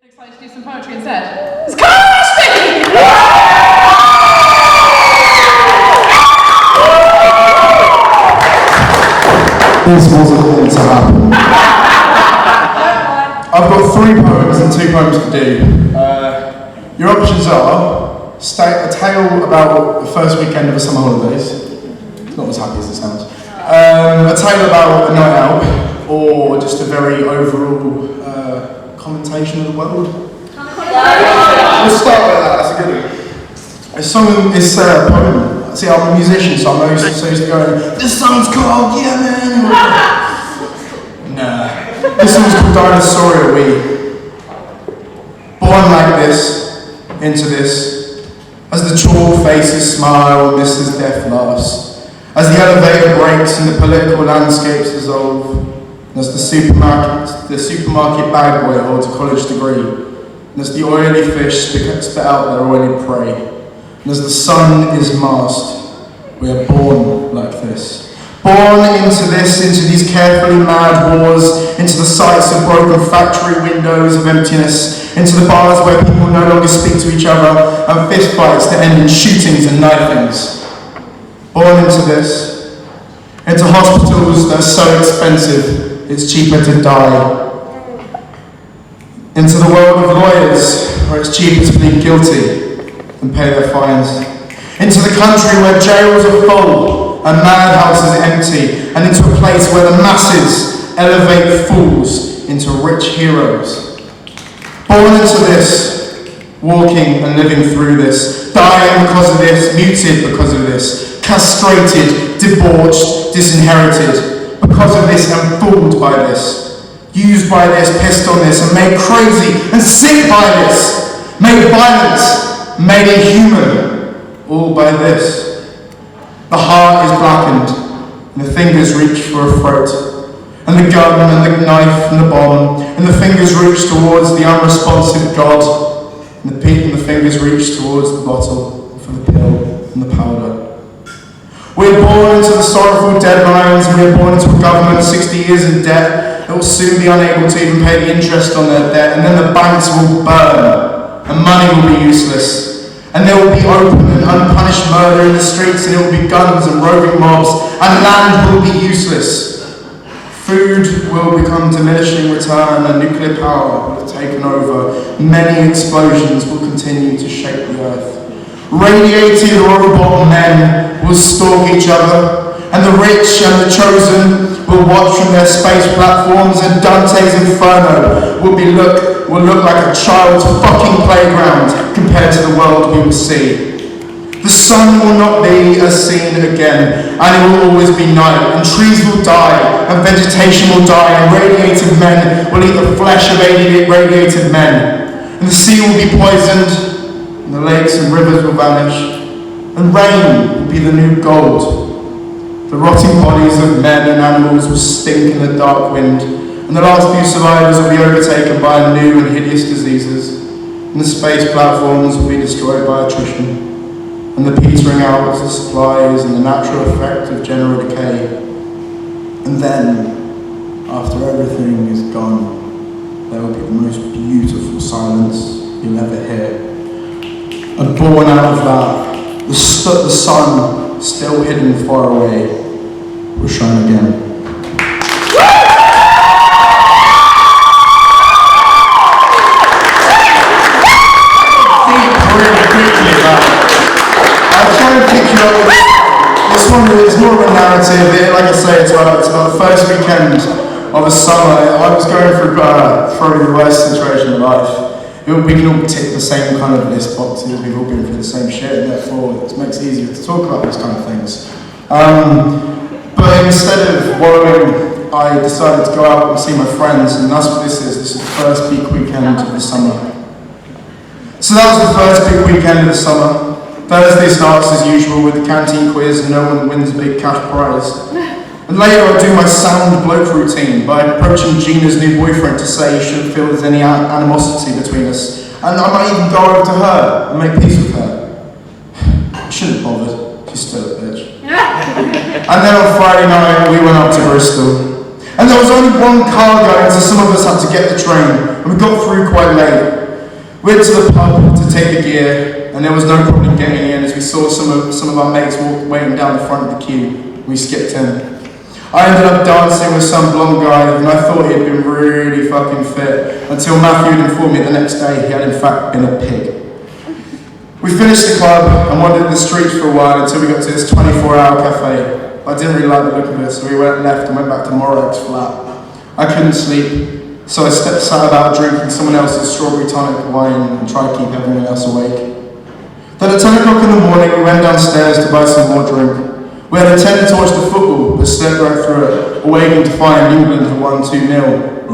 Excited to do some poetry instead. It's Karl! This wasn't going to happen. I've got 3 poems and 2 poems to do. Your options are a tale about the first weekend of the summer holidays. It's not as happy as it sounds. A tale about a night out, or just a very overall commentation of the world. We'll start with that, that's a good one. This song is a poem. See, I'm a musician, so I'm used to going, this song's called, yeah man! Nah. This song's called Dinosaur We. Born like this, into this, as the chalk faces smile and this is death laughs, as the elevator breaks and the political landscapes dissolve, and as the supermarket bag boy holds a college degree, and as the oily fish spit out their oily prey, and as the sun is masked, we are born like this. Born into this, into these carefully mad wars, into the sights of broken factory windows of emptiness, into the bars where people no longer speak to each other, and fist fights that end in shootings and knifings. Born into this, into hospitals that are so expensive, it's cheaper to die. Into the world of lawyers, where it's cheaper to plead guilty and pay their fines. Into the country where jails are full and madhouses empty, and into a place where the masses elevate fools into rich heroes. Born into this, walking and living through this, dying because of this, muted because of this, castrated, debauched, disinherited, because of this and fooled by this, used by this, pissed on this, and made crazy and sick by this, made violent, made inhuman, all by this. The heart is blackened, and the fingers reach for a throat, and the gun, and the knife, and the bomb, and the fingers reach towards the unresponsive God, and the fingers reach towards the bottle, and for the pill, and the powder. We are born into the sorrowful deadlines, and we are born into a government 60 years in debt that will soon be unable to even pay the interest on their debt, and then the banks will burn, and money will be useless. And there will be open and unpunished murder in the streets, and there will be guns and roving mobs, and land will be useless. Food will become diminishing return, and nuclear power will have taken over. Many explosions will continue to shake the earth. Radiated robot men will stalk each other, and the rich and the chosen will watch from their space platforms, and Dante's Inferno will look like a child's fucking playground compared to the world we will see. The sun will not be as seen again, and it will always be night, and trees will die, and vegetation will die, and radiated men will eat the flesh of radiated men, and the sea will be poisoned, and the lakes and rivers will vanish, and rain will be the new gold. The rotting bodies of men and animals will stink in the dark wind, and the last few survivors will be overtaken by new and hideous diseases, and the space platforms will be destroyed by attrition, and the petering out of the supplies and the natural effect of general decay. And then, after everything is gone, there will be the most beautiful silence you'll ever hear. And born out of that, the sun, still hidden far away, will shine again. This one is more of a narrative. Like I say, it's about the first weekend of the summer. I was going through probably the worst situation of life. We can all tick the same kind of list boxes. We've all been through the same shit, and therefore it makes it easier to talk about these kind of things. But instead of wallowing, I decided to go out and see my friends, and that's what this is. This is the first big weekend of the summer. So that was the first big weekend of the summer. Thursday starts as usual with the canteen quiz, and no one wins a big cash prize. And later I do my sound bloke routine by approaching Gina's new boyfriend to say he shouldn't feel there's any animosity between us. And I might even go over to her and make peace with her. I shouldn't have bothered, she's still a bitch. And then on Friday night we went up to Bristol. And there was only one car going, so some of us had to get the train, and we got through quite late. We went to the pub to take the gear, and there was no problem getting in as we saw some of our mates waiting down the front of the queue. We skipped in. I ended up dancing with some blonde guy, and I thought he had been really fucking fit, until Matthew had informed me the next day he had in fact been a pig. We finished the club and wandered the streets for a while until we got to this 24-hour cafe. I didn't really like the look of it, so we went left and went back to Morag's flat. I couldn't sleep, so I sat about drinking someone else's strawberry tonic wine and tried to keep everyone else awake. Then at 10 o'clock in the morning, we went downstairs to buy some more drink. We had intended to watch the football, but slept right through it, awaking to find England had won 2-0.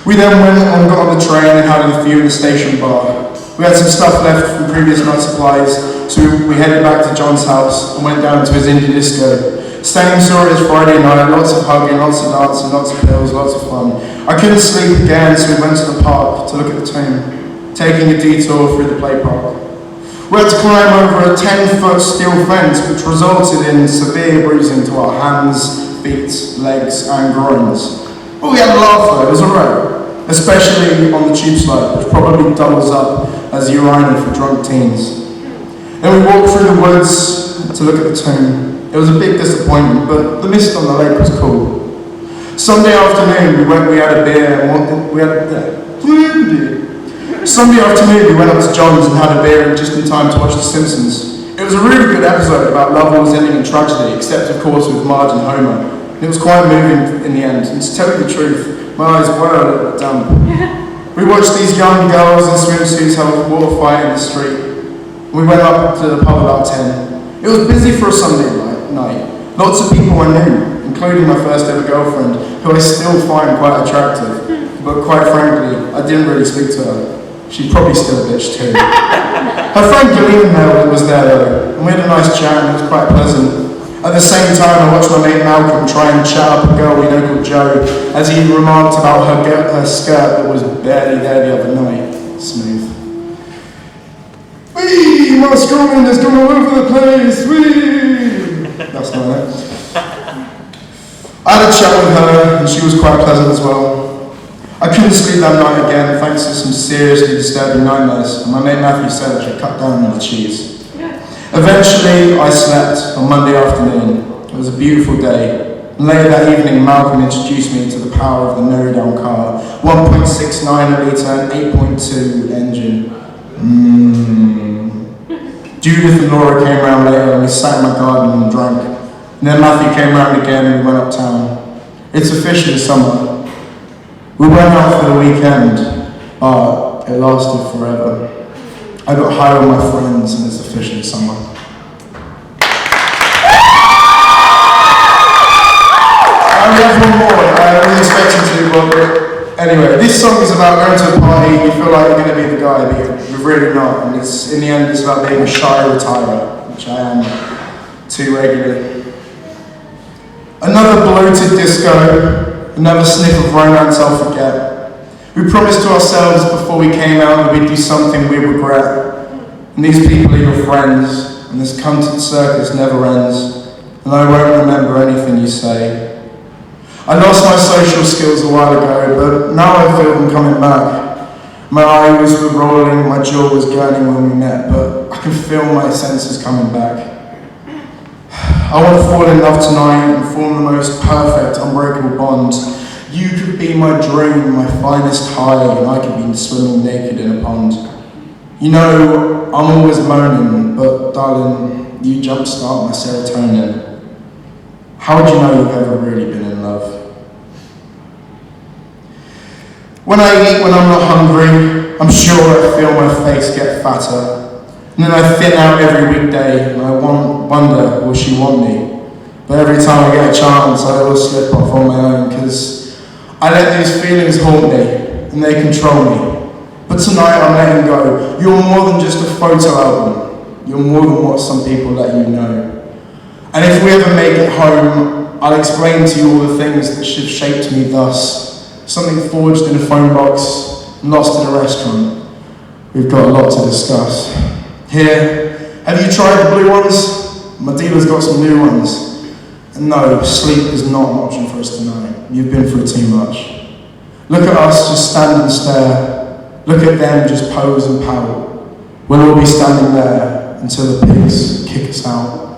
We then went and got on the train and had a few in the station bar. We had some stuff left from previous night supplies, so we headed back to John's house and went down to his indie disco. Same story as Friday night, lots of hugging, lots of dancing, lots of pills, lots of fun. I couldn't sleep again, so we went to the park to look at the tomb, taking a detour through the play park. We had to climb over a 10-foot steel fence, which resulted in severe bruising to our hands, feet, legs, and groins. But we had a laugh though, it was alright, especially on the tube slide, which probably doubles up as a urinal for drunk teens. Then we walked through the woods to look at the tomb. It was a big disappointment, but the mist on the lake was cool. Sunday afternoon, we had a beer and Sunday afternoon, we went up to John's and had a beer just in time to watch The Simpsons. It was a really good episode about love always ending in tragedy, except of course with Marge and Homer. And it was quite moving in the end, and to tell you the truth, my eyes were a little bit dumb. We watched these young girls in swimsuits have a water fight in the street. We went up to the pub about 10. It was busy for a Sunday night. Lots of people I knew, including my first ever girlfriend, who I still find quite attractive. But quite frankly, I didn't really speak to her. She's probably still a bitch too. Her friend Galina was there though, and we had a nice chat and it was quite pleasant. At the same time, I watched my mate Malcolm try and chat up a girl we know called Jo, as he remarked about her skirt that was barely there the other night. Smooth. Whee! My scrolling is going all over the place! Whee! That's not it. I had a chat with her and she was quite pleasant as well. I couldn't sleep that night again thanks to some seriously disturbing nightmares, and my mate Matthew said I should cut down on the cheese. Eventually, I slept on Monday afternoon. It was a beautiful day. And later that evening, Malcolm introduced me to the power of the no-down car. 1.69 litre and 8.2 engine. Judith and Laura came round later and we sat in my garden and drank. And then Matthew came round again and we went uptown. It's officially summer. We went out for the weekend, but it lasted forever. I got high with my friends and it's officially summer. I have one more. I wasn't expecting to, but anyway, this song is about going to a party, you feel like you're going to be the guy, but you're really not. And it's, in the end, it's about being a shy retirer, which I am too regularly. Another bloated disco. Another sniff of romance I'll forget. We promised to ourselves before we came out that we'd do something we'd regret. And these people are your friends, and this cunted circus never ends, and I won't remember anything you say. I lost my social skills a while ago, but now I feel them coming back. My eyes were rolling, my jaw was gurning when we met, but I can feel my senses coming back. I want to fall in love tonight and form the most perfect, unbreakable bond. You could be my dream, my finest high, and I could be swimming naked in a pond. You know, I'm always moaning, but darling, you jumpstart my serotonin. How would you know you've ever really been in love? When I eat when I'm not hungry, I'm sure I feel my face get fatter. And then I thin out every weekday, and I wonder, will she want me? But every time I get a chance, I always slip off on my own, because I let these feelings haunt me, and they control me. But tonight I'm letting go. You're more than just a photo album. You're more than what some people let you know. And if we ever make it home, I'll explain to you all the things that should have shaped me thus. Something forged in a phone box, lost in a restaurant. We've got a lot to discuss. Here, have you tried the blue ones? My dealer's got some new ones. And no, sleep is not an option for us tonight. You've been through too much. Look at us, just stand and stare. Look at them, just pose and pout. We'll all be standing there until the pigs kick us out.